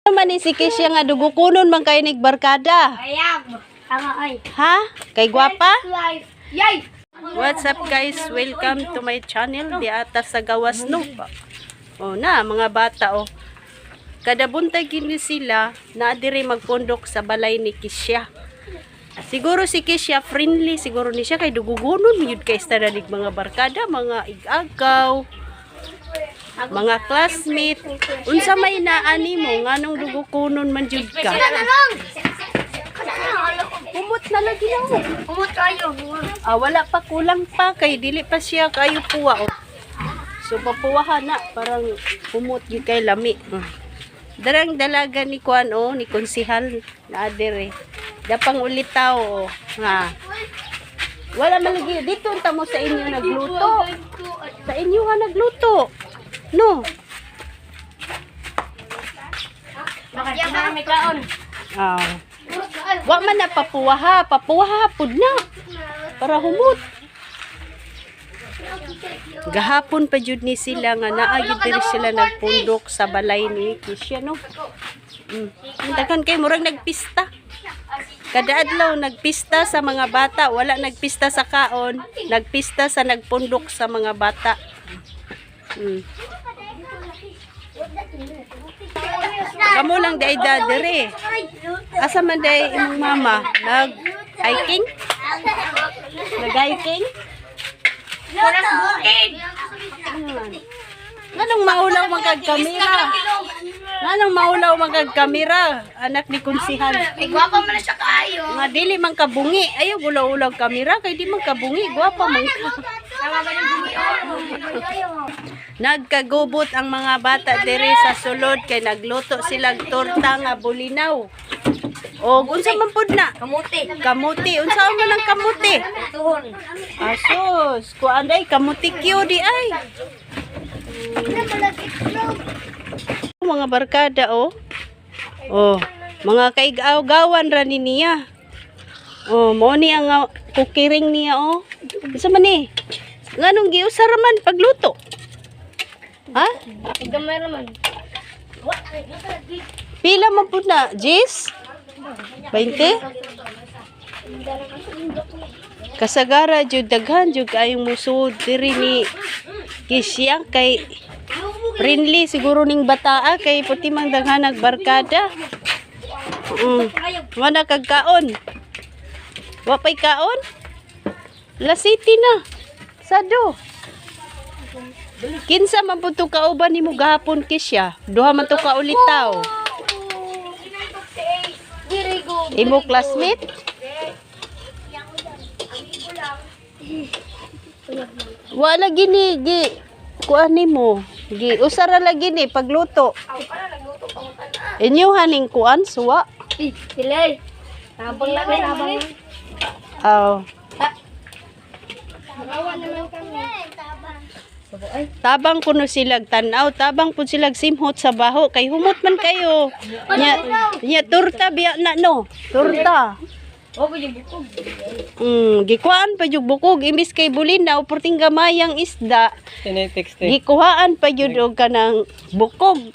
Man ni si Kisya nga dugo kunon man kay nigbarkada. Ha? Kay gwapa? What's up guys? Welcome to my channel. Di ata sa gawas no. Oh na mga bata oh. Kada buntag gini sila na diri magpundok sa balay ni Kisya. Siguro si Kisya friendly siguro ni siya kay dugugunon yun kay stadalig mga barkada, mga igagaw, mga classmate. Unsa may naani mo nganong dugukunon man jud ka? Umot na lagi lang mo. Umot kayo. Wala pa, kulang pa kay dili pa siya kayo puwa oh. So papuwahan na parang umot gyud kay lami. Darang dalaga ni kuan oh, ni konsihal na adere. Dapang ulitaw oh. Nga. Wala malagi dito unta mo sa inyo nagluto. Sa inyo nga nagluto. No. Bakit ba may kaon? Wa man na papuwaha pud na. Para humot. Gahapon pa jud ni sila nga naa gyud diri sila nagpundok sa balay ni Kisya no. Daghan kay murag nagpista. Kada adlaw nagpista sa mga bata, wala nagpista sa kaon, nagpista sa nagpundok sa mga bata. Kamu lang day dadere. Asa man day imong mama? Nag-hiking? Nag-hiking? Nganong maulaw magkag kamera? Nganong maulaw magkag kamera? Anak ni konsihal. Ay, gwapa man na siya kayo. Nga dili man kabungi. Ayaw ulaw-ulaw kamera kay di man kabungi. Gwapa man ka. Tama ba yung Nagkagubot ang mga bata diri sa sulod kay nagluto silang torta nga bulinaw. O unsa man pud na? Kamuti. Kamuti. Unsa man ang kamuti? Tuhon. Asos, kuan day kamuti kyo di ay. Mga barkada oh. Oh, mga kaigaw-gawan ra ni niya. Oh, mo ni ang kukiring niya oh. Unsa man ni? Nganong giusar man pagluto? Ha? Gamay naman. Pila man pud na? Jis? 20? Kasagara jud daghan jud kayong musud diri ni Kisya kay friendly siguro ning bataa kay puti mang daghan nagbarkada. Wala kag kaon. Wa pay kaon? La City na. Sado. Kinsa man pud to kauban nimo gahapon Kisya? Duha man to ka ulitaw. Imo classmate? Wala gini gi kuan nimo. Gi usara lagi ni pagluto. Inyo haning kuan suwa. Silay. Tabang lang tabang. Awan naman kami. Tabang kuno silag tanaw, tabang pud silag simhot sa baho kay humot man kayo. Nya torta biya na no. Torta. Oh, pwede bukog. Gikuhaan pa jud bukog imbis kay bulinaw porting gamayang isda. Tinetext Gikuhaan pa jud og kanang bukog.